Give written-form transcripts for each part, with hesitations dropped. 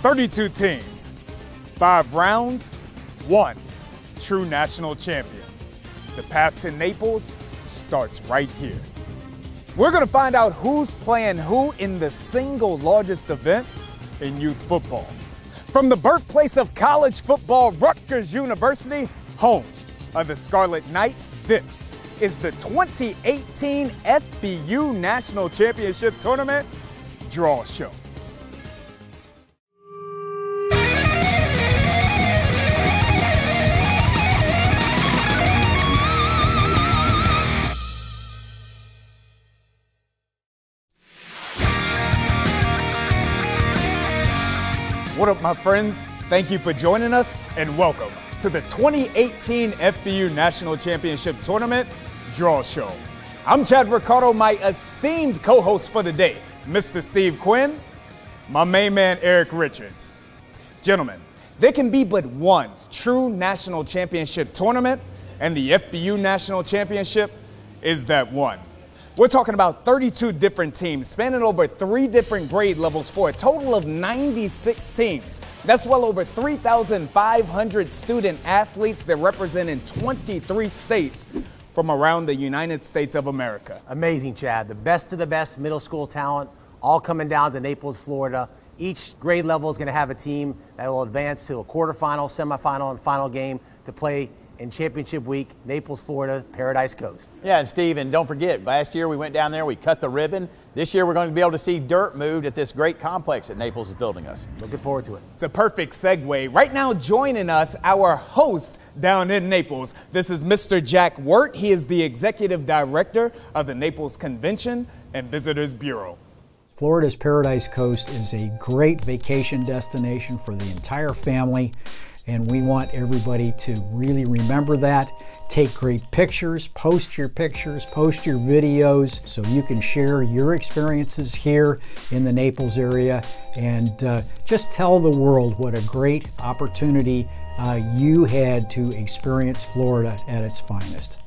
32 teams, 5 rounds, 1 true national champion. The path to Naples starts right here. We're going to find out who's playing who in the single largest event in youth football. From the birthplace of college football, Rutgers University, home of the Scarlet Knights, this is the 2018 FBU National Championship Tournament Draw Show. What up, my friends? Thank you for joining us and welcome to the 2018 FBU National Championship Tournament Draw Show. I'm Ricardo, my esteemed co-host for the day, Mr. Steve Quinn, my main man, Erik Richards. Gentlemen, there can be but one true national championship tournament, and the FBU National Championship is that one. We're talking about 32 different teams spanning over 3 different grade levels for a total of 96 teams. That's well over 3,500 student athletes that represent in 23 states from around the United States of America. Amazing, Chad. The best of the best middle school talent, all coming down to Naples, Florida. Each grade level is going to have a team that will advance to a quarterfinal, semifinal, and final game to play in championship week, Naples, Florida, Paradise Coast. Yeah, and Steve, and don't forget, last year we went down there, we cut the ribbon. This year we're going to be able to see dirt moved at this great complex that Naples is building us. Looking forward to it. It's a perfect segue. Right now joining us, our host down in Naples. This is Mr. Jack Wirt. He is the Executive Director of the Naples Convention and Visitors Bureau. Florida's Paradise Coast is a great vacation destination for the entire family, and we want everybody to really remember that. Take great pictures, post your videos so you can share your experiences here in the Naples area, and just tell the world what a great opportunity you had to experience Florida at its finest.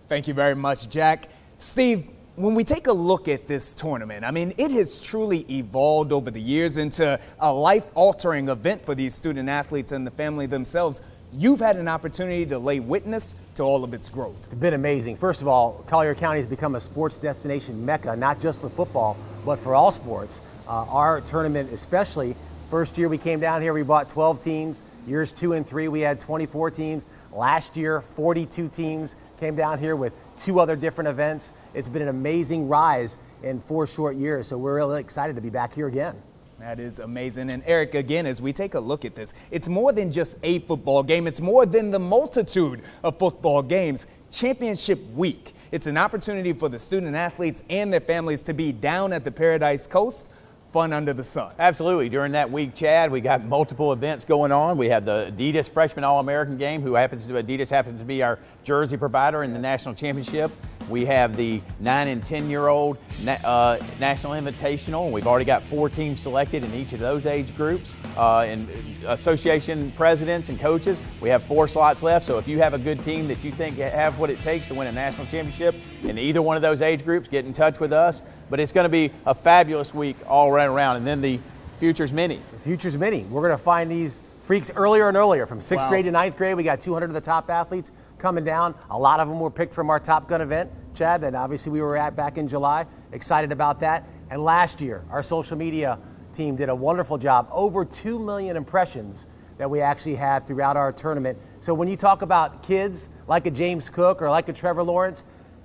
Thank you very much, Jack. Steve, when we take a look at this tournament, I mean, it has truly evolved over the years into a life-altering event for these student athletes and the family themselves. You've had an opportunity to lay witness to all of its growth. It's been amazing. First of all, Collier County has become a sports destination mecca, not just for football, but for all sports. Our tournament especially, first year we came down here, we brought 12 teams. Years 2 and 3, we had 24 teams. Last year, 42 teams came down here with 2 other different events. It's been an amazing rise in 4 short years, so we're really excited to be back here again. That is amazing. And Erik, again, as we take a look at this, it's more than just a football game. It's more than the multitude of football games. Championship week. It's an opportunity for the student athletes and their families to be down at the Paradise Coast. Fun under the sun. Absolutely. During that week, Chad, we got multiple events going on. We have the Adidas Freshman All-American game, Adidas happens to be our jersey provider in the national championship. We have the 9 and 10-year-old National Invitational. We've already got 4 teams selected in each of those age groups. And association presidents and coaches, we have 4 slots left. So if you have a good team that you think have what it takes to win a national championship in either one of those age groups, get in touch with us. But it's going to be a fabulous week all right around. And then the future's many. The future's many. We're going to find these freaks earlier and earlier. From 6th grade to 9th grade, we got 200 of the top athletes coming down. A lot of them were picked from our Top Gun event, Chad, that obviously we were at back in July. Excited about that. And last year, our social media team did a wonderful job. Over 2 million impressions that we actually had throughout our tournament. So when you talk about kids like a James Cook or like a Trevor Lawrence,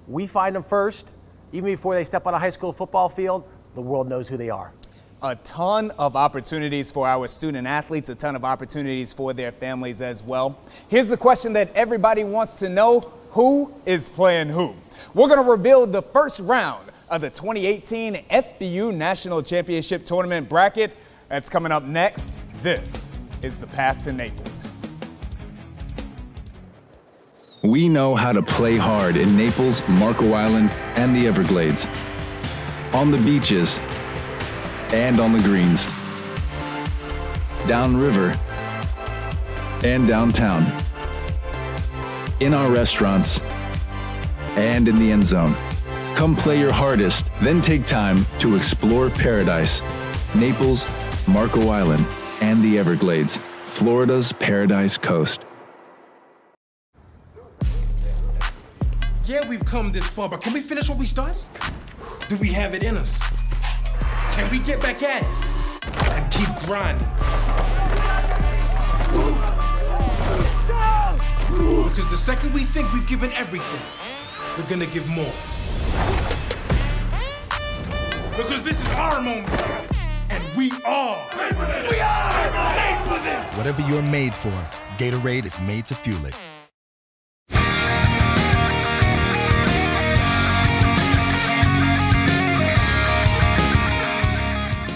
we find them first. Even before they step on a high school football field, the world knows who they are. A ton of opportunities for our student athletes, a ton of opportunities for their families as well. Here's the question that everybody wants to know: who is playing who? We're going to reveal the first round of the 2018 FBU National Championship Tournament bracket. That's coming up next. This is the path to Naples. We know how to play hard in Naples, Marco Island, and the Everglades. On the beaches and on the greens. Downriver and downtown. In our restaurants and in the end zone. Come play your hardest, then take time to explore paradise, Naples, Marco Island, and the Everglades, Florida's Paradise Coast. Yeah, we've come this far, but can we finish what we started? Do we have it in us? Can we get back at it and keep grinding? Because the second we think we've given everything, we're gonna give more. Because this is our moment, and we are made for this. We are made for this. Whatever you're made for, Gatorade is made to fuel it.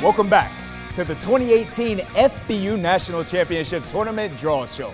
Welcome back to the 2018 FBU National Championship Tournament Draw Show.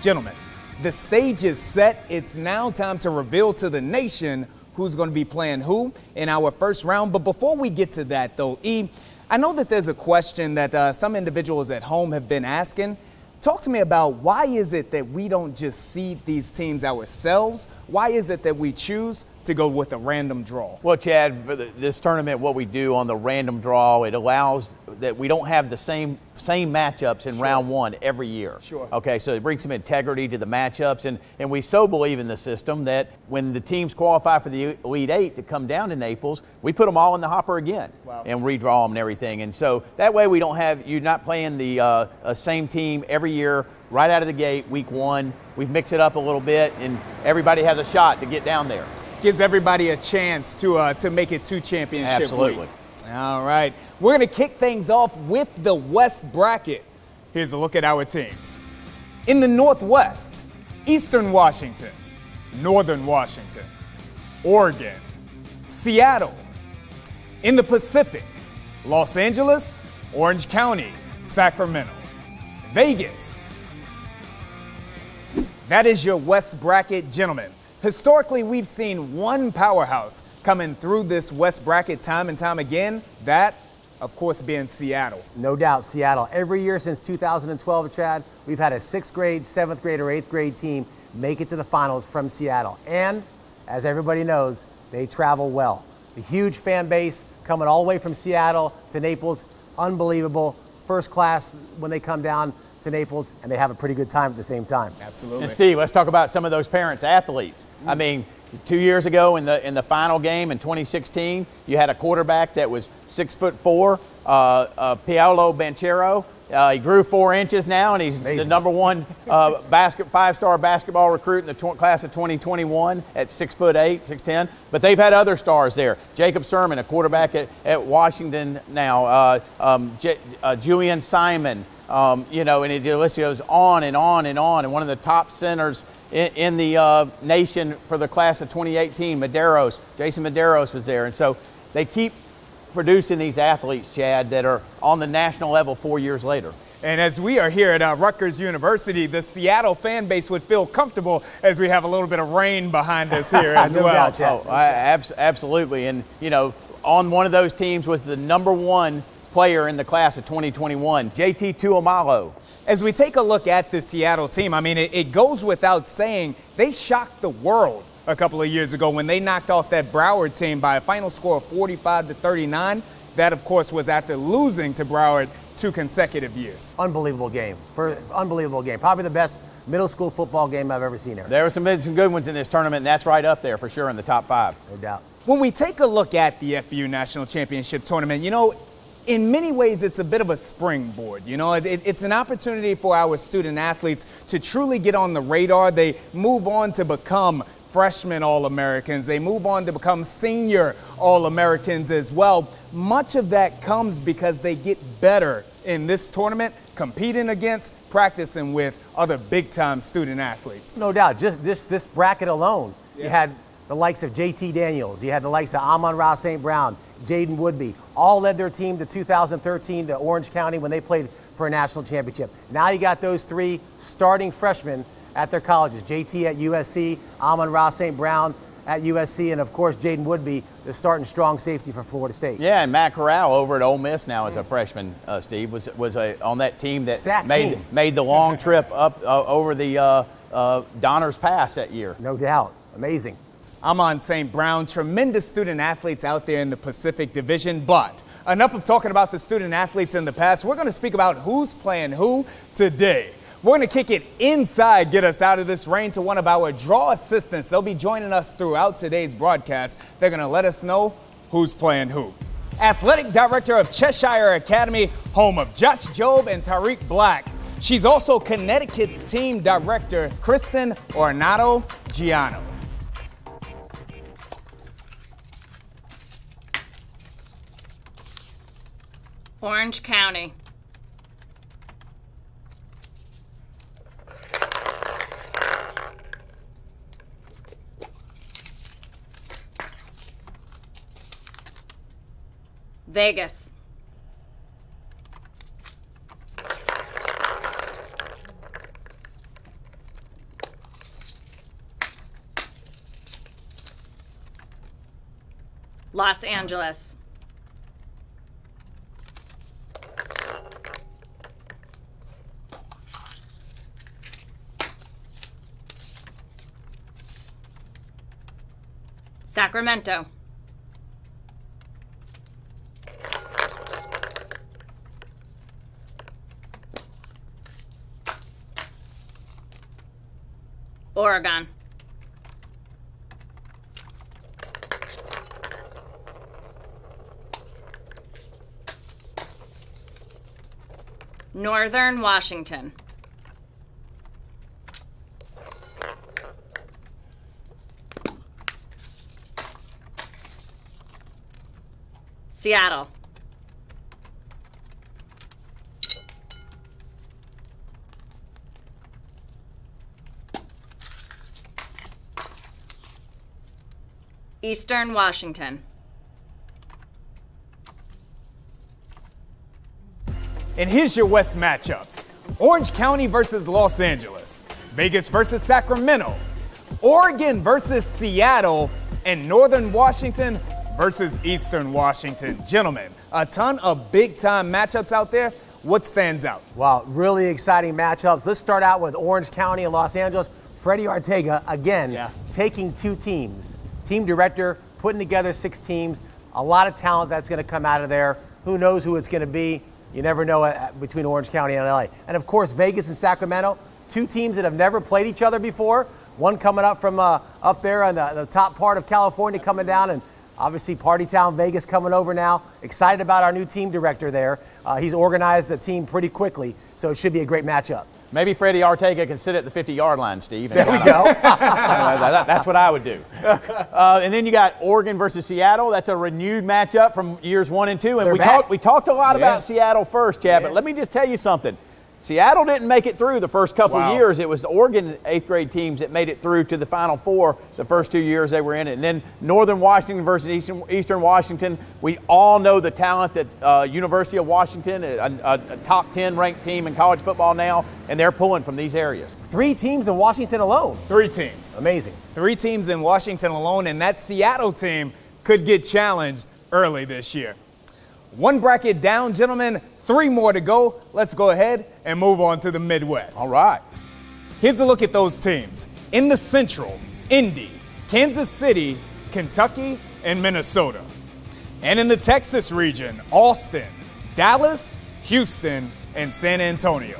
Gentlemen, the stage is set. It's now time to reveal to the nation who's going to be playing who in our first round. But before we get to that, though, E, I know that there's a question that some individuals at home have been asking. Talk to me about why is it that we don't just seed these teams ourselves? Why is it that we choose to go with a random draw? Well, Chad, for this tournament, what we do on the random draw, it allows that we don't have the same matchups in round one every year. Sure. Okay, so it brings some integrity to the matchups, and we so believe in the system that when the teams qualify for the Elite Eight to come down to Naples, we put them all in the hopper again. Wow. And redraw them and everything. And so that way we don't have, you're not playing the same team every year right out of the gate, week one. We mix it up a little bit, and everybody has a shot to get down there. Gives everybody a chance to make it to championship Absolutely. week. All right. We're going to kick things off with the West bracket. Here's a look at our teams. In the Northwest, Eastern Washington, Northern Washington, Oregon, Seattle. In the Pacific, Los Angeles, Orange County, Sacramento, Vegas. That is your West bracket, gentlemen. Historically, we've seen one powerhouse coming through this West bracket time and time again. That, of course, being Seattle. No doubt, Seattle. Every year since 2012, Chad, we've had a 6th grade, 7th grade, or 8th grade team make it to the finals from Seattle. And, as everybody knows, they travel well. The huge fan base coming all the way from Seattle to Naples, unbelievable. First class when they come down to Naples, and they have a pretty good time at the same time. Absolutely. And Steve, let's talk about some of those parents, athletes. I mean, 2 years ago in the final game in 2016, you had a quarterback that was 6'4", Paolo Banchero. He grew 4 inches now, and he's the #1 5-star basketball recruit in the class of 2021 at 6'8", 6'10". But they've had other stars there. Jacob Sermon, a quarterback at Washington now. Julian Simon. You know, and the list goes on and on and on. And one of the top centers in the nation for the class of 2018, Jason Medeiros was there. And so they keep producing these athletes, Chad, that are on the national level 4 years later. And as we are here at Rutgers University, the Seattle fan base would feel comfortable as we have a little bit of rain behind us here as No well. doubt, Chad. Absolutely. And, you know, on one of those teams was the #1 player in the class of 2021, JT Tuamalo. As we take a look at the Seattle team, I mean, it goes without saying they shocked the world a couple of years ago when they knocked off that Broward team by a final score of 45-39. That, of course, was after losing to Broward 2 consecutive years. Unbelievable game. Unbelievable game. Probably the best middle school football game I've ever seen, Eric. There were some good ones in this tournament, and that's right up there for sure in the top 5. No doubt. When we take a look at the FBU National Championship Tournament, you know, in many ways, it's a bit of a springboard. You know, it's an opportunity for our student athletes to truly get on the radar. They move on to become freshman All-Americans. They move on to become senior All-Americans as well. Much of that comes because they get better in this tournament, competing against, practicing with other big-time student athletes. No doubt. Just this bracket alone, you had the likes of JT Daniels. You had the likes of Amon-Ra St. Brown, Jaden Woodby, all led their team to 2013 to Orange County when they played for a national championship. Now you got those 3 starting freshmen at their colleges, JT at USC, Amon-Ra St. Brown at USC, and of course Jaden Woodby, the starting strong safety for Florida State. Yeah, and Matt Corral over at Ole Miss now as a freshman, Steve, was on that team that made the long trip up over the Donner's Pass that year. No doubt. Amazing. Amon St. Brown, tremendous student athletes out there in the Pacific Division, but enough of talking about the student athletes in the past. We're going to speak about who's playing who today. We're going to kick it inside, get us out of this rain, to one of our draw assistants. They'll be joining us throughout today's broadcast. They're going to let us know who's playing who. Athletic Director of Cheshire Academy, home of Josh Jobe and Tariq Black. She's also Connecticut's team director, Kristen Ornato Giano. Orange County. Vegas. Los Angeles. Sacramento. Oregon. Northern Washington. Seattle. Eastern Washington. And here's your West matchups. Orange County versus Los Angeles. Vegas versus Sacramento. Oregon versus Seattle. And Northern Washington versus Eastern Washington. Gentlemen, a ton of big-time matchups out there. What stands out? Wow, really exciting matchups. Let's start out with Orange County and Los Angeles. Freddie Ortega, again, taking two teams. Team director, putting together 6 teams. A lot of talent that's going to come out of there. Who knows who it's going to be? You never know between Orange County and LA. And of course, Vegas and Sacramento, 2 teams that have never played each other before. One coming up from up there on the top part of California, coming down, and obviously Party Town Vegas coming over now. Excited about our new team director there. He's organized the team pretty quickly, so it should be a great matchup. Maybe Freddie Ortega can sit at the 50-yard line, Steve. There we go. That's what I would do. And then you got Oregon versus Seattle. That's a renewed matchup from years 1 and 2. And we talked a lot about Seattle first, Chad, but let me just tell you something. Seattle didn't make it through the first couple of years. It was the Oregon 8th grade teams that made it through to the Final Four the first 2 years they were in it. And then Northern Washington versus Eastern Washington. We all know the talent that University of Washington, a top 10 ranked team in college football now, and they're pulling from these areas. 3 teams in Washington alone. 3 teams. Amazing. 3 teams in Washington alone, and that Seattle team could get challenged early this year. 1 bracket down, gentlemen. 3 more to go. Let's go ahead and move on to the Midwest. All right. Here's a look at those teams. In the Central, Indy, Kansas City, Kentucky, and Minnesota. And in the Texas region, Austin, Dallas, Houston, and San Antonio.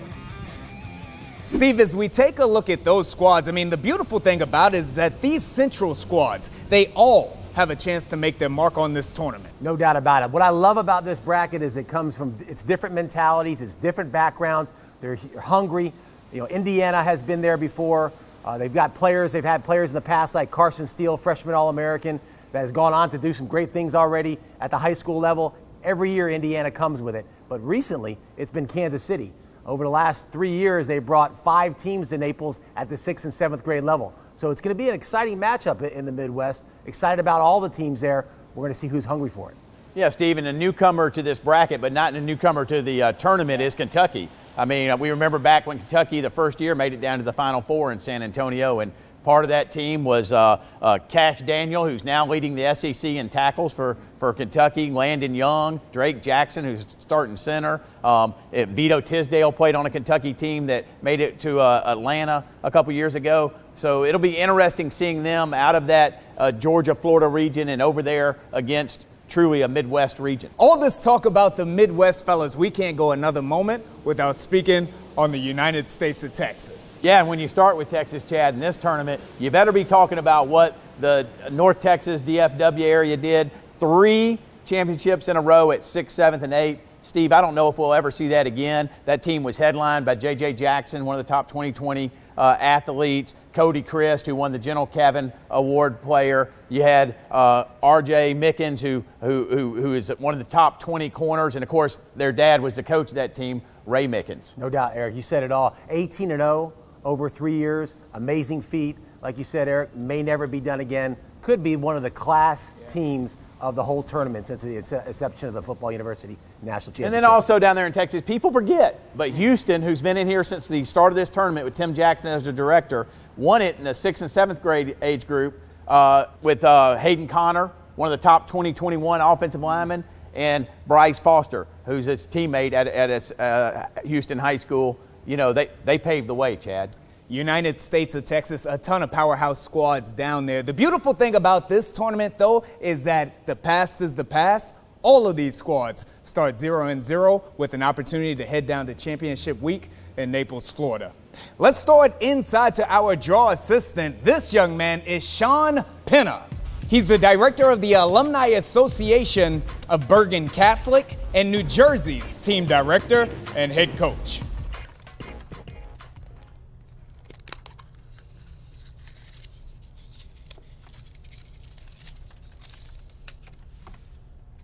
Steve, as we take a look at those squads, I mean, the beautiful thing about it is that these Central squads, they all have a chance to make their mark on this tournament. No doubt about it. What I love about this bracket is it's different mentalities, it's different backgrounds. They're hungry. You know, Indiana has been there before. They've had players in the past like Carson Steele, freshman All-American, that has gone on to do some great things already at the high school level. Every year Indiana comes with it. But recently, it's been Kansas City. Over the last 3 years, they brought 5 teams to Naples at the 6th and 7th grade level. So it's going to be an exciting matchup in the Midwest. Excited about all the teams there. We're going to see who's hungry for it. Yeah, Steve, and a newcomer to this bracket, but not a newcomer to the tournament, is Kentucky. I mean, we remember back when Kentucky the first year made it down to the Final Four in San Antonio, and part of that team was Cash Daniel, who's now leading the SEC in tackles for Kentucky, Landon Young, Drake Jackson, who's starting center. Vito Tisdale played on a Kentucky team that made it to Atlanta a couple years ago. So it'll be interesting seeing them out of that Georgia-Florida region and over there against truly a Midwest region. All this talk about the Midwest, fellas, we can't go another moment without speaking on the United States of Texas. Yeah, and when you start with Texas, Chad, in this tournament, you better be talking about what the North Texas DFW area did. 3 championships in a row at 6th, 7th, and 8th. Steve, I don't know if we'll ever see that again. That team was headlined by J.J. Jackson, one of the top 2020 athletes, Cody Christ, who won the General Kevin Award player. You had R.J. Mickens, who is one of the top 20 corners, and, of course, their dad was the coach of that team, Ray Mickens. No doubt, Eric. You said it all. 18-0 over 3 years. Amazing feat. Like you said, Eric, may never be done again. Could be one of the class teams of the whole tournament since the inception of the Football University National Championship. And then also down there in Texas, people forget, but Houston, who's been in here since the start of this tournament with Tim Jackson as the director, won it in the 6th and 7th grade age group with Hayden Connor, one of the top 2021 offensive linemen, and Bryce Foster, who's his teammate at Houston High School. You know, they paved the way, Chad. United States of Texas, a ton of powerhouse squads down there. The beautiful thing about this tournament, though, is that the past is the past. All of these squads start 0-0 with an opportunity to head down to championship week in Naples, Florida. Let's throw it inside to our draw assistant. This young man is Sean Penna. He's the director of the Alumni Association of Bergen Catholic and New Jersey's team director and head coach.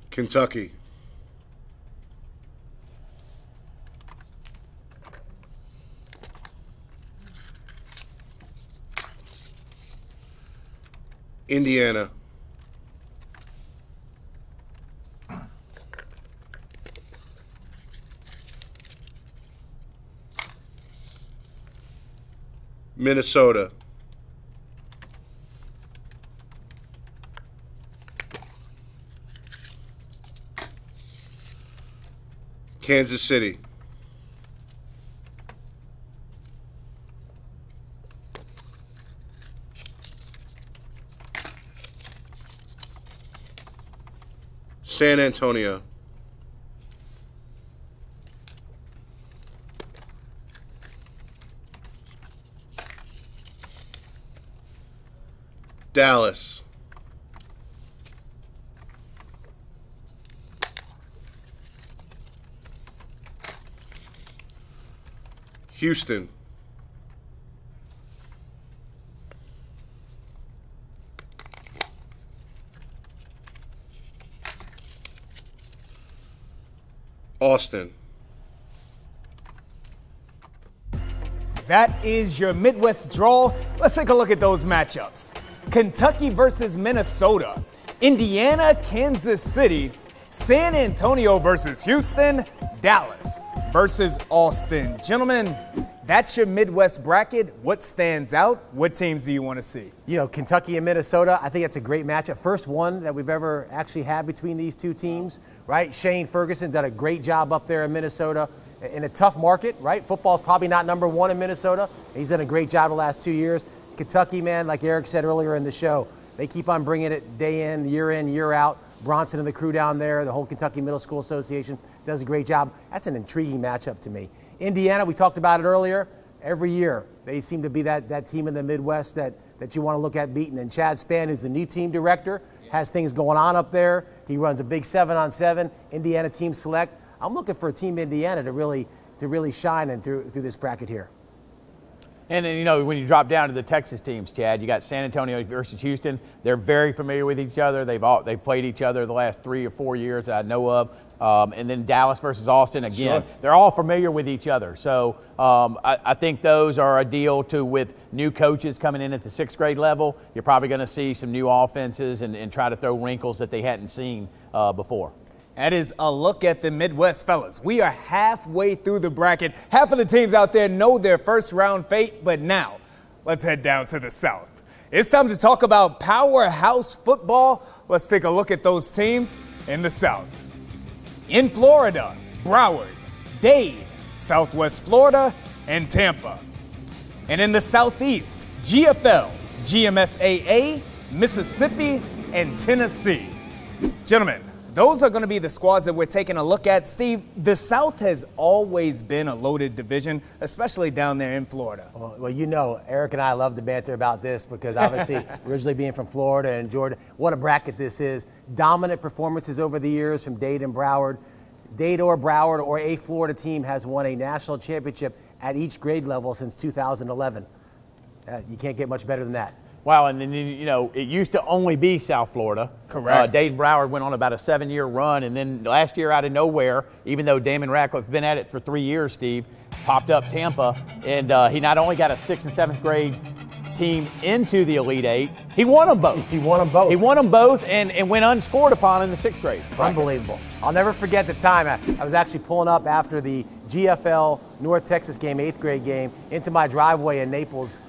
Kentucky. Indiana. Minnesota. Kansas City. San Antonio. Dallas. Houston. Austin. That is your Midwest draw. Let's take a look at those matchups. Kentucky versus Minnesota, Indiana, Kansas City, San Antonio versus Houston, Dallas versus Austin. Gentlemen, that's your Midwest bracket. What stands out? What teams do you want to see? You know, Kentucky and Minnesota, I think it's a great matchup. First one that we've ever actually had between these two teams, right? Shane Ferguson done a great job up there in Minnesota in a tough market, right? Football's probably not number one in Minnesota. He's done a great job the last 2 years. Kentucky, man, like Eric said earlier in the show, they keep on bringing it day in, year out. Bronson and the crew down there, the whole Kentucky Middle School Association does a great job. That's an intriguing matchup to me. Indiana, we talked about it earlier. Every year, they seem to be that team in the Midwest that you want to look at beating. And Chad Spann, who's the new team director, has things going on up there. He runs a big 7-on-7 Indiana team select. I'm looking for Team Indiana to really shine and through this bracket here. And then, you know, when you drop down to the Texas teams, Chad, you got San Antonio versus Houston. They're very familiar with each other. They've played each other the last 3 or 4 years that I know of. And then Dallas versus Austin, again, Sure. They're all familiar with each other. So I think those are a deal with new coaches coming in at the 6th grade level. You're probably going to see some new offenses and try to throw wrinkles that they hadn't seen before. That is a look at the Midwest, fellas. We are halfway through the bracket. Half of the teams out there know their first round fate, but now let's head down to the South. It's time to talk about powerhouse football. Let's take a look at those teams in the South. In Florida, Broward, Dade, Southwest Florida, and Tampa. And in the Southeast, GFL, GMSAA, Mississippi, and Tennessee. Gentlemen, those are going to be the squads that we're taking a look at. Steve, the South has always been a loaded division, especially down there in Florida. Well, you know, Eric and I love to banter about this because obviously originally being from Florida and Georgia, what a bracket this is. Dominant performances over the years from Dade and Broward. Dade or Broward or a Florida team has won a national championship at each grade level since 2011. You can't get much better than that. Wow, and then, you know, it used to only be South Florida. Correct. Dade and Broward went on about a 7-year run, and then last year out of nowhere, even though Damon Ratcliffe's been at it for 3 years, Steve, popped up Tampa, and he not only got a 6th and 7th grade team into the Elite Eight, he won them both. He won them both. He won them both and went unscored upon in the 6th grade. Unbelievable. I'll never forget the time I was actually pulling up after the GFL North Texas game, 8th grade game, into my driveway in Naples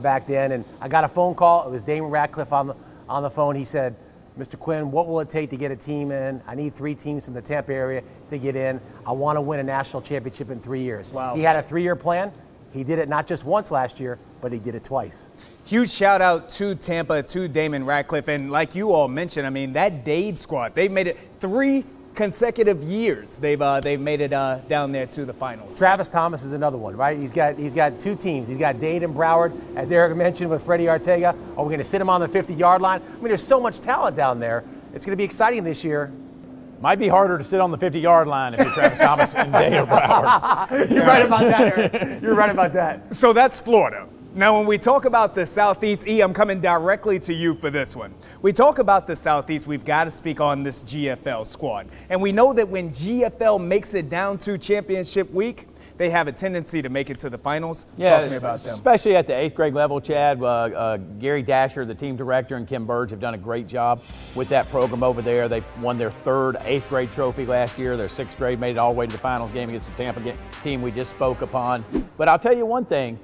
back then, and I got a phone call. It was Damon Ratcliffe on the phone. He said, Mr. Quinn, what will it take to get a team in? I need 3 teams from the Tampa area to get in. I want to win a national championship in 3 years. Wow. He had a 3-year plan. He did it not just once last year, but he did it twice. Huge shout out to Tampa, to Damon Ratcliffe. And like you all mentioned, I mean, that Dade squad, they've made it 3 consecutive years. They've made it down there to the finals. Travis Thomas is another one, right? He's got 2 teams. He's got Dade and Broward, as Eric mentioned, with Freddie Ortega. Are we going to sit him on the 50-yard line? I mean, there's so much talent down there. It's going to be exciting this year. Might be harder to sit on the 50-yard line if you're Travis Thomas and Dade or Broward. You're right about that, Eric. You're right about that. So that's Florida. Now, when we talk about the Southeast, E, I'm coming directly to you for this one. We talk about the Southeast, we've got to speak on this GFL squad. And we know that when GFL makes it down to championship week, they have a tendency to make it to the finals. Yeah, Talk to me about them. especially at the 8th grade level, Chad. Gary Dasher, the team director, and Kim Burge have done a great job with that program over there. They won their 3rd 8th grade trophy last year. Their 6th grade made it all the way to the finals game against the Tampa team we just spoke upon. But I'll tell you one thing.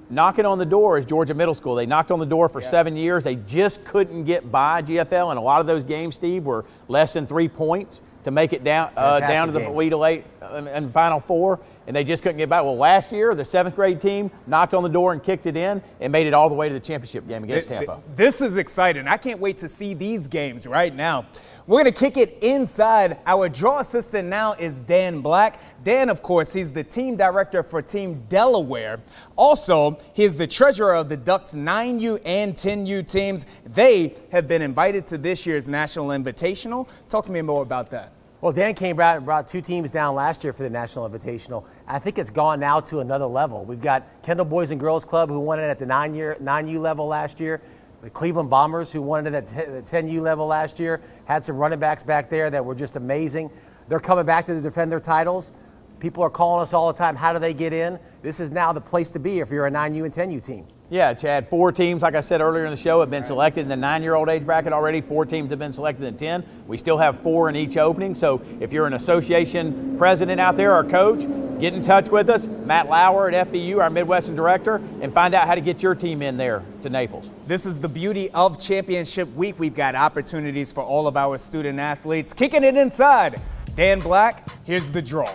Knocking on the door is Georgia Middle School. They knocked on the door for 7 years. They just couldn't get by GFL, and a lot of those games, Steve, were less than 3 points to make it down to the Elite Eight and Final Four, and they just couldn't get by. Well, last year, the 7th grade team knocked on the door and kicked it in and made it all the way to the championship game against Tampa. This is exciting. I can't wait to see these games right now. We're going to kick it inside. Our draw assistant now is Dan Black. Dan, of course, he's the team director for Team Delaware. Also, he's the treasurer of the Ducks 9U and 10U teams. They have been invited to this year's National Invitational. Talk to me more about that. Well, Dan came out and brought 2 teams down last year for the National Invitational. I think it's gone now to another level. We've got Kendall Boys and Girls Club, who won it at the 9U level last year. The Cleveland Bombers, who won it at the 10U level last year, had some running backs back there that were just amazing. They're coming back to defend their titles. People are calling us all the time, how do they get in? This is now the place to be if you're a 9U and 10U team. Yeah, Chad, 4 teams, like I said earlier in the show, have been selected in the 9-year-old age bracket already. 4 teams have been selected in 10. We still have 4 in each opening. So if you're an association president out there or coach, get in touch with us, Matt Lauer at FBU, our Midwestern director, and find out how to get your team in there to Naples. This is the beauty of championship week. We've got opportunities for all of our student athletes. Kicking it inside. Dan Black, here's the draw.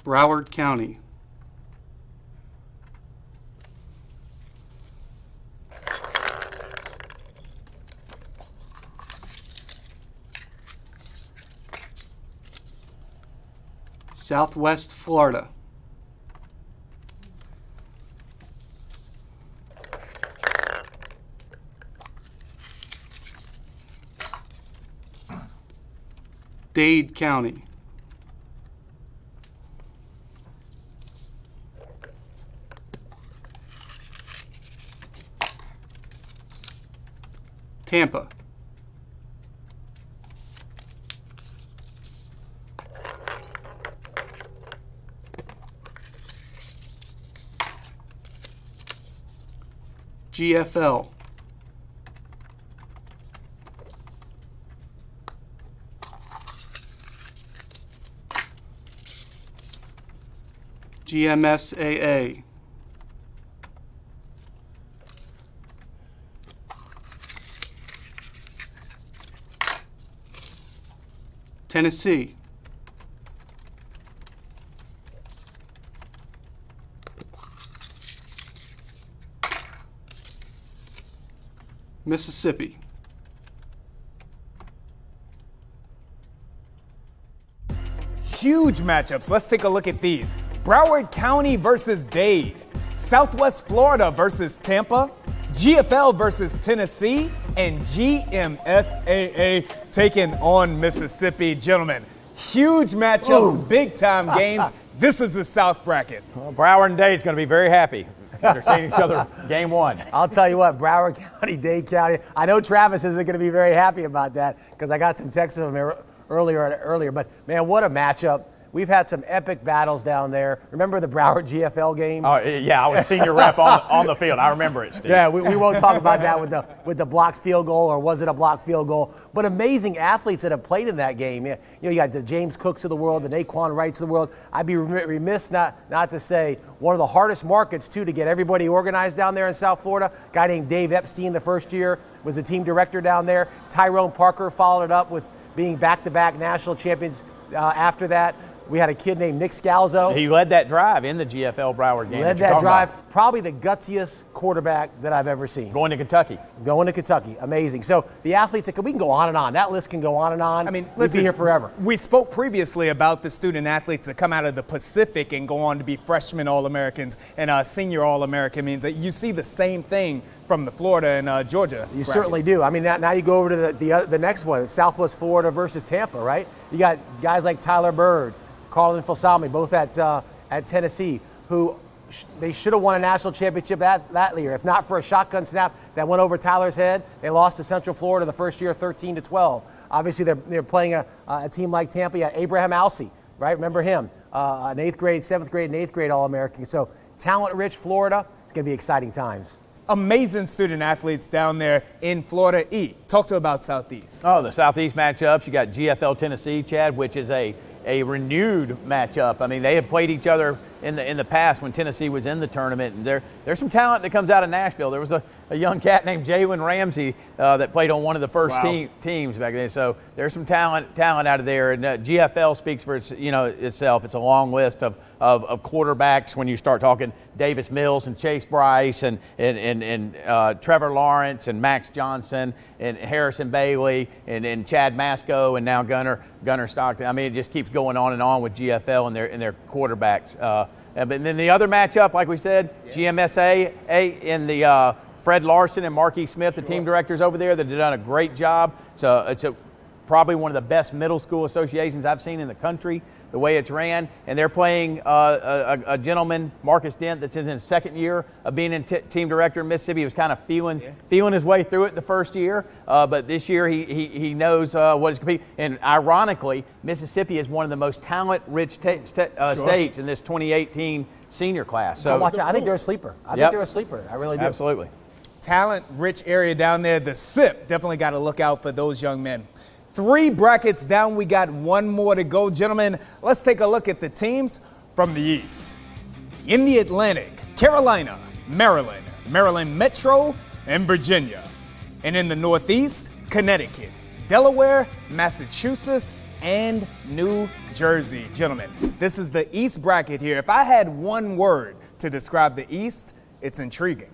Broward County. Southwest Florida. Dade County. Tampa. GFL. GMSAA. Tennessee. Mississippi. Huge matchups. Let's take a look at these. Broward County versus Dade. Southwest Florida versus Tampa. GFL versus Tennessee. And GMSAA taking on Mississippi. Gentlemen, huge matchups, big-time games. This is the South bracket. Well, Broward and Dade's going to be very happy. They're seeing each other game one. I'll tell you what, Broward County, Dade County. I know Travis isn't going to be very happy about that because I got some texts from him earlier. But, man, what a matchup. We've had some epic battles down there. Remember the Broward GFL game? Oh, yeah, I was senior rep on the field. I remember it, Steve. Yeah, we won't talk about that with the blocked field goal, or was it a blocked field goal? But amazing athletes that have played in that game. You know, you got the James Cooks of the world, the Naquan Wrights of the world. I'd be remiss not to say one of the hardest markets, too, to get everybody organized down there in South Florida. A guy named Dave Epstein the first year was the team director down there. Tyrone Parker followed it up with being back-to-back national champions after that. We had a kid named Nick Scalzo. He led that drive in the GFL Broward game. Led that drive. Probably the gutsiest quarterback that I've ever seen. Going to Kentucky. Amazing. So the athletes, we can go on and on. That list can go on and on. I mean, we'd be here forever. We spoke previously about the student athletes that come out of the Pacific and go on to be freshman All-Americans and senior All-American. Means that you see the same thing from the Florida and Georgia. You certainly do. I mean, now you go over to the next one, Southwest Florida versus Tampa, right? You got guys like Tyler Bird, Carlin Falsami, both at Tennessee, who they should have won a national championship that year. If not for a shotgun snap that went over Tyler's head, they lost to Central Florida the first year, 13-12. Obviously, they're playing a team like Tampa. Yeah, Abraham Alsey, right? Remember him? An 8th grade, 7th grade, and 8th grade All-American. So talent-rich Florida. It's going to be exciting times. Amazing student athletes down there in Florida. Talk to about Southeast. Oh, the Southeast matchups. You got GFL Tennessee, Chad, which is a renewed matchup. I mean, they have played each other in the past when Tennessee was in the tournament. And there's some talent that comes out of Nashville. There was a young cat named Jalen Ramsey that played on one of the first teams back then. So there's some talent out of there. And GFL speaks for itself. It's a long list of quarterbacks when you start talking Davis Mills and Chase Bryce and Trevor Lawrence and Max Johnson and Harrison Bailey and Chad Masco and now Gunnar Stockton. I mean, it just keeps going on and on with GFL and their quarterbacks. But then the other matchup, like we said, GMSA in the Fred Larson and Marquis Smith, the team directors over there, that have done a great job. So it's probably one of the best middle school associations I've seen in the country, the way it's ran. And they're playing a gentleman, Marcus Dent, that's in his second year of being in team director in Mississippi. He was kind of feeling his way through it the first year, but this year he knows what is competing. And ironically, Mississippi is one of the most talent-rich states in this 2018 senior class. So I think they're a sleeper. I think they're a sleeper. I really do. Absolutely. Talent-rich area down there. The SIP, definitely got to look out for those young men. 3 brackets down. We got one more to go. Gentlemen, let's take a look at the teams from the East. In the Atlantic, Carolina, Maryland, Maryland Metro, and Virginia. And in the Northeast, Connecticut, Delaware, Massachusetts, and New Jersey. Gentlemen, this is the East bracket here. If I had one word to describe the East, it's intriguing.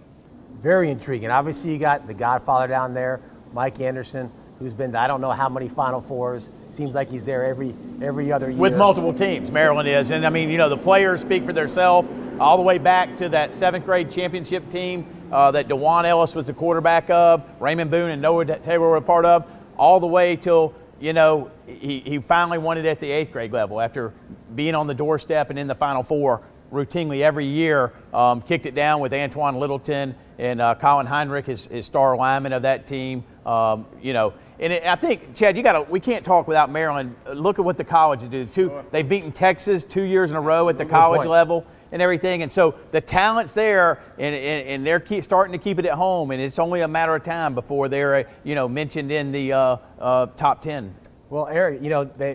Very intriguing. Obviously, you got the Godfather down there, Mike Anderson, who's been to I don't know how many Final Fours. Seems like he's there every other year. With multiple teams, Maryland is. And, I mean, the players speak for themselves all the way back to that 7th grade championship team that DeJuan Ellis was the quarterback of, Raymond Boone and Noah Taylor were a part of, all the way till, he finally won it at the 8th grade level after being on the doorstep and in the Final Four routinely every year. Kicked it down with Antoine Littleton and Colin Heinrich, his star lineman of that team. And I think, Chad, we can't talk without Maryland. Look at what the colleges do. They've beaten Texas 2 years in a row at the college level and everything. And so the talent's there, and they're starting to keep it at home. And it's only a matter of time before they're, mentioned in the top 10. Well, Eric,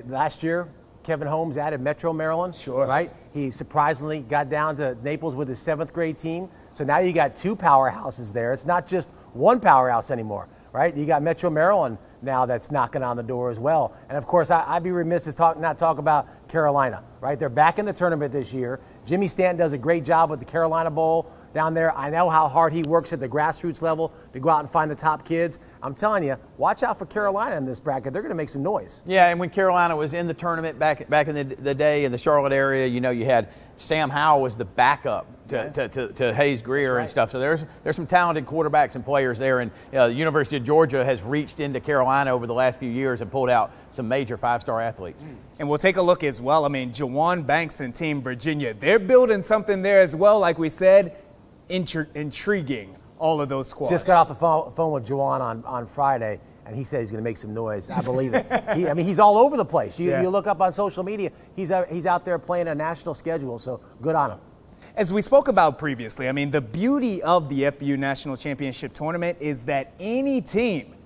last year, Kevin Holmes added Metro Maryland. Sure. Right? He surprisingly got down to Naples with his 7th grade team. So now you got 2 powerhouses there. It's not just one powerhouse anymore, right? You got Metro Maryland now that's knocking on the door as well. And of course, I'd be remiss to not talk about Carolina, right? They're back in the tournament this year. Jimmy Stanton does a great job with the Carolina Bowl down there. I know how hard he works at the grassroots level to go out and find the top kids. I'm telling you, watch out for Carolina in this bracket. They're going to make some noise. Yeah, and when Carolina was in the tournament back in the day in the Charlotte area, you know, you had Sam Howell was the backup to Hayes Greer and stuff. So there's some talented quarterbacks and players there. And the University of Georgia has reached into Carolina over the last few years and pulled out some major 5-star athletes. And we'll take a look as well. I mean, Jawan Banks and Team Virginia, they're building something there as well. Like we said, intriguing, all of those squads. Just got off the phone with Jawan on Friday, and he said he's going to make some noise. I believe it. I mean, he's all over the place. You look up on social media, he's out there playing a national schedule, so good on him. As we spoke about previously, I mean, the beauty of the FBU National Championship Tournament is that any team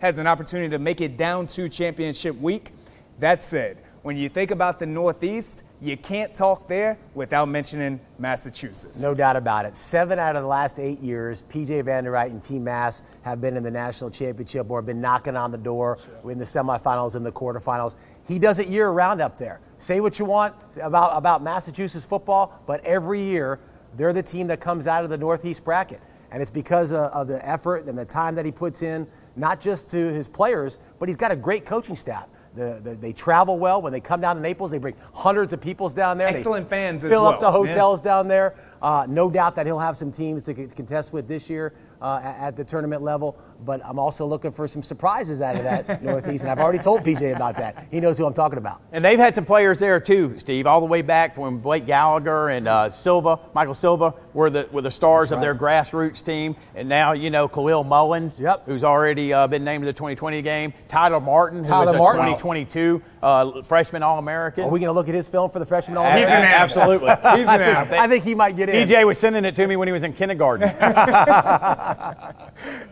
has an opportunity to make it down to championship week. That said, when you think about the Northeast, you can't talk there without mentioning Massachusetts. No doubt about it. 7 out of the last 8 years, P.J. Vanderwright and Team Mass have been in the national championship or been knocking on the door in the semifinals and the quarterfinals. He does it year-round up there. Say what you want about Massachusetts football, but every year they're the team that comes out of the Northeast bracket. And it's because of the effort and the time that he puts in, not just to his players, but he's got a great coaching staff. They travel well. When they come down to Naples, they bring hundreds of people down there. Excellent fans as well. Fill up the well. hotels down there. No doubt that he'll have some teams to contest with this year at the tournament level. But I'm also looking for some surprises out of that Northeast, and I've already told PJ about that. He knows who I'm talking about. And they've had some players there too, Steve, all the way back from Blake Gallagher and Michael Silva were the stars of their grassroots team. And now, you know, Khalil Mullins, who's already been named to the 2020 game. Tyler Martin, who was a 2022 freshman All-American. Are we going to look at his film for the freshman All-American? He's an animal. Absolutely. He's an animal. I think he might get in. PJ was sending it to me when he was in kindergarten.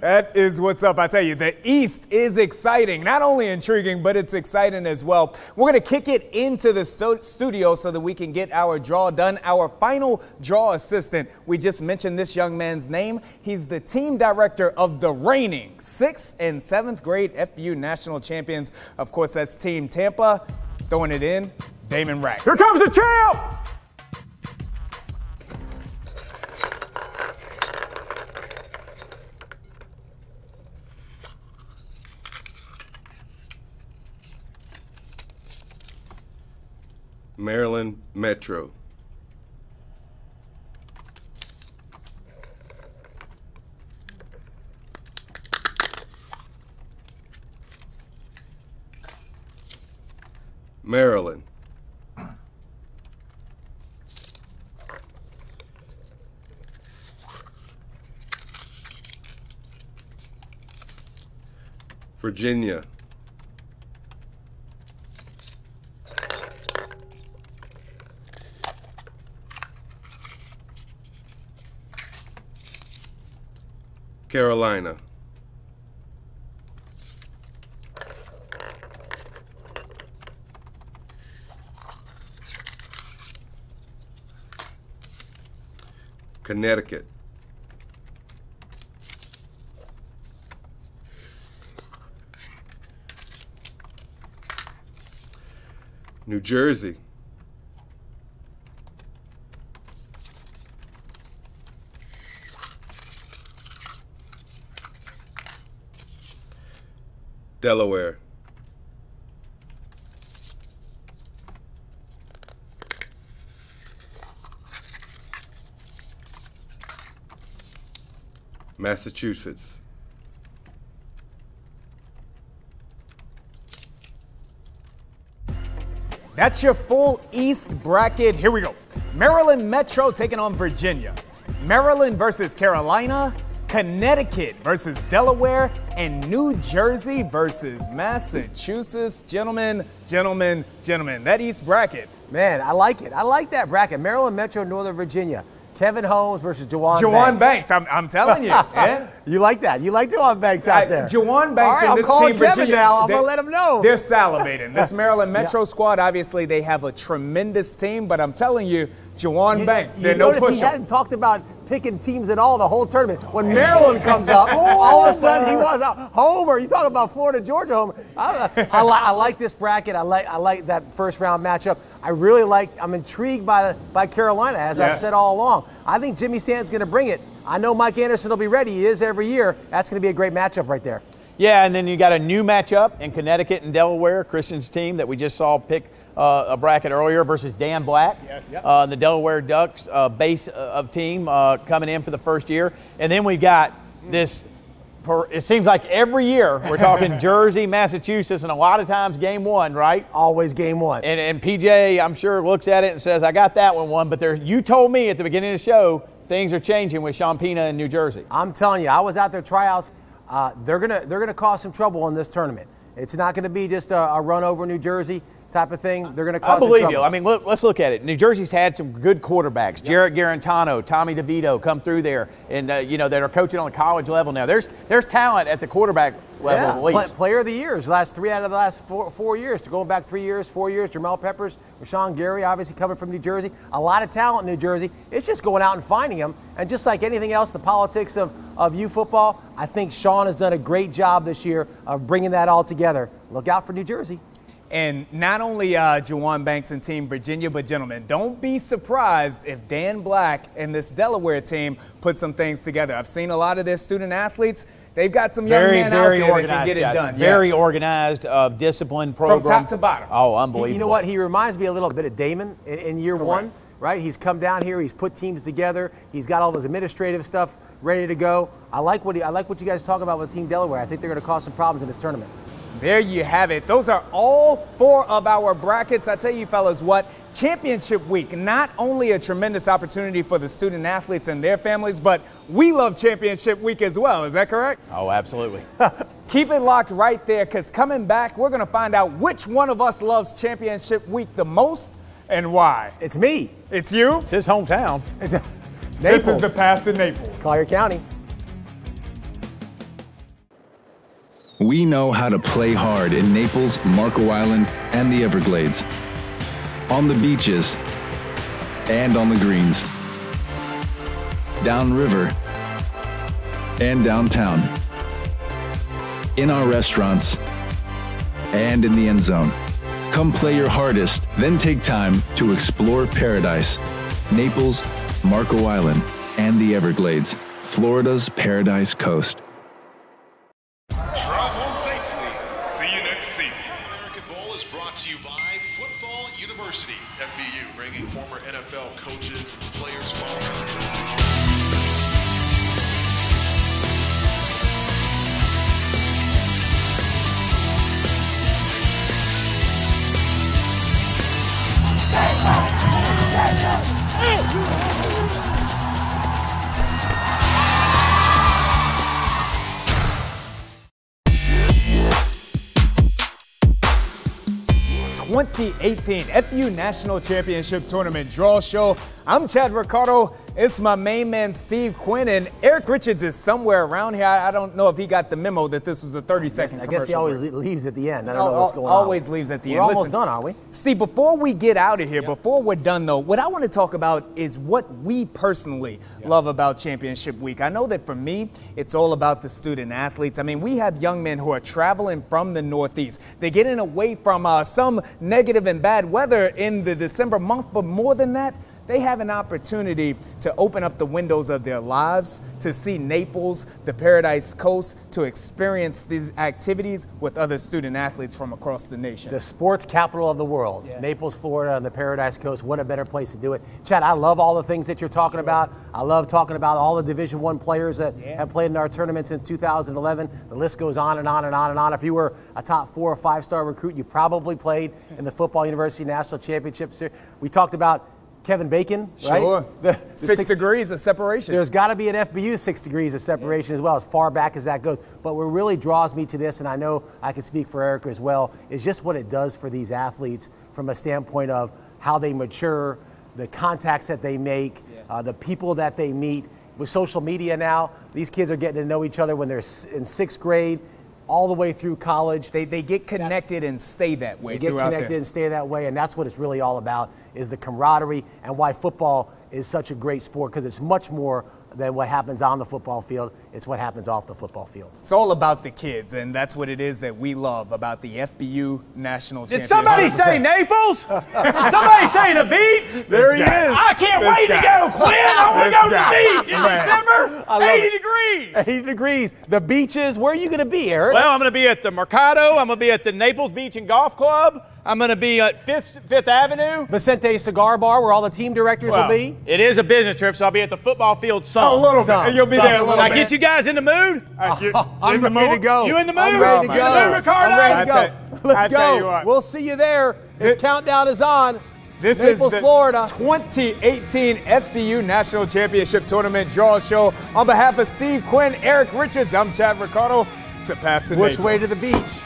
That is what's up. I tell you, the East is exciting. Not only intriguing, but it's exciting as well. We're going to kick it into the studio so that we can get our draw done. Our final draw assistant, we just mentioned this young man's name. He's the team director of the reigning 6th and 7th grade FBU National Champions. Of course, that's Team Tampa. Throwing it in, Damon Rack. Here comes the champ! Maryland Metro. Maryland. Virginia. Carolina. Connecticut. New Jersey. Delaware. Massachusetts. That's your full East bracket. Here we go. Maryland Metro taking on Virginia. Maryland versus Carolina. Connecticut versus Delaware, and New Jersey versus Massachusetts. Gentlemen, that East bracket. Man, I like it. I like that bracket. Maryland Metro, Northern Virginia. Kevin Holmes versus Jawan Banks. I'm telling you. Yeah? You like that. You like Jawan Banks out there. Jawan Banks. All right, I'm calling Kevin now. I'm going to let him know. They're salivating. This Maryland Metro squad, obviously, they have a tremendous team, but I'm telling you, Jawan Banks, they're no pushover. He hadn't talked about picking teams at all the whole tournament. When Maryland comes up, all of a sudden he was out. Homer, you talking about Florida, Georgia, Homer. I like this bracket. I like that first round matchup. I'm intrigued by Carolina, as I've said all along. I think Jimmy Stanton's going to bring it. I know Mike Anderson will be ready. He is every year. That's going to be a great matchup right there. Yeah, and then you got a new matchup in Connecticut and Delaware, Christian's team that we just saw pick a bracket earlier versus Dan Black, the Delaware Ducks base of team coming in for the first year. And then we got this, it seems like every year we're talking Jersey, Massachusetts, and a lot of times game one, right? Always game one. And PJ, I'm sure, looks at it and says, I got that one won, but you told me at the beginning of the show things are changing with Champaign in New Jersey. I'm telling you, I was out there tryouts. They're gonna cause some trouble in this tournament. It's not going to be just a run over New Jersey type of thing. They're going to cause some trouble. I believe you. I mean, let's look at it. New Jersey's had some good quarterbacks. Jarrett Garantano, Tommy DeVito come through there, and that are coaching on the college level now. There's talent at the quarterback level. Yeah, player of the years, last 3 out of the last four years. To going back 3 years, 4 years. Jamel Peppers, Rashawn Gary, obviously coming from New Jersey. A lot of talent in New Jersey. It's just going out and finding them. And just like anything else, the politics of U football, I think Sean has done a great job this year of bringing that all together. Look out for New Jersey. And not only Juwan Banks and Team Virginia, but gentlemen, don't be surprised if Dan Black and this Delaware team put some things together. I've seen a lot of their student athletes. They've got some young men out there that can get it done. Very organized, disciplined program. From top to bottom. Oh, unbelievable. You know what? He reminds me a little bit of Damon in year one, right? He's come down here. He's put teams together. He's got all of his administrative stuff ready to go. I like what you guys talk about with Team Delaware. I think they're going to cause some problems in this tournament. There you have it. Those are all 4 of our brackets. I tell you fellas what, championship week, not only a tremendous opportunity for the student athletes and their families, but we love championship week as well. Is that correct? Oh, absolutely. Keep it locked right there, because coming back, we're going to find out which one of us loves championship week the most and why. It's me. It's you? It's his hometown. Naples. This is the path to Naples. Collier County. We know how to play hard in Naples, Marco Island, and the Everglades. On the beaches and on the greens. Downriver and downtown. In our restaurants and in the end zone. Come play your hardest, then take time to explore paradise. Naples, Marco Island, and the Everglades. Florida's Paradise Coast. FBU, bringing former NFL coaches and players from all around the country. '18 FBU National Championship Tournament Draw Show. I'm Chad Ricardo. It's my main man, Steve Quinn, and Erik Richards is somewhere around here. I don't know if he got the memo that this was a 30-second commercial. I guess he always leaves at the end. I don't know what's going on. Always leaves at the end. We're almost done, aren't we? Steve, before we get out of here, before we're done, though, what I want to talk about is what we personally love about Championship Week. I know that for me, it's all about the student athletes. I mean, we have young men who are traveling from the Northeast. They're getting away from some negative and bad weather in the December month, but more than that, they have an opportunity to open up the windows of their lives, to see Naples, the Paradise Coast, to experience these activities with other student athletes from across the nation. The sports capital of the world, Naples, Florida, and the Paradise Coast. What a better place to do it. Chad, I love all the things that you're talking about. I love talking about all the Division I players that have played in our tournament since 2011. The list goes on and on and on and on. If you were a top 4 or 5-star recruit, you probably played in the Football University National Championship. We talked about Kevin Bacon, right? Sure. The 6 degrees of separation. There's got to be an FBU 6 degrees of separation as well, as far back as that goes. But what really draws me to this, and I know I can speak for Erik as well, is just what it does for these athletes from a standpoint of how they mature, the contacts that they make, the people that they meet. With social media now, these kids are getting to know each other when they're in 6th grade. all the way through college. They get connected and stay that way. They get connected and stay that way, and that's what it's really all about, is the camaraderie, and why football is such a great sport, because it's much more than what happens on the football field. It's what happens off the football field. It's all about the kids, and that's what it is that we love about the FBU National Championship. Did somebody say Naples? Did somebody say the beach? There he is. I can't wait to go, Quinn. I want to go to the beach in December. 80 degrees. 80 degrees. The beaches. Where are you going to be, Eric? Well, I'm going to be at the Ricardo. I'm going to be at the Naples Beach and Golf Club. I'm going to be at Fifth Avenue. Vicente Cigar Bar, where all the team directors will be. It is a business trip, so I'll be at the football field some. A little bit. You'll be there a little bit. Can I get you guys in the mood? I'm ready to go. You in the mood? I'm ready to go. Ricardo? I'm ready to go. Let's go. We'll see you there. This countdown is on. This Naples, is the Florida. 2018 FBU National Championship Tournament Draw Show. On behalf of Steve Quinn, Erik Richards, I'm Chad Ricardo. It's the path to Which Naples. way to the beach?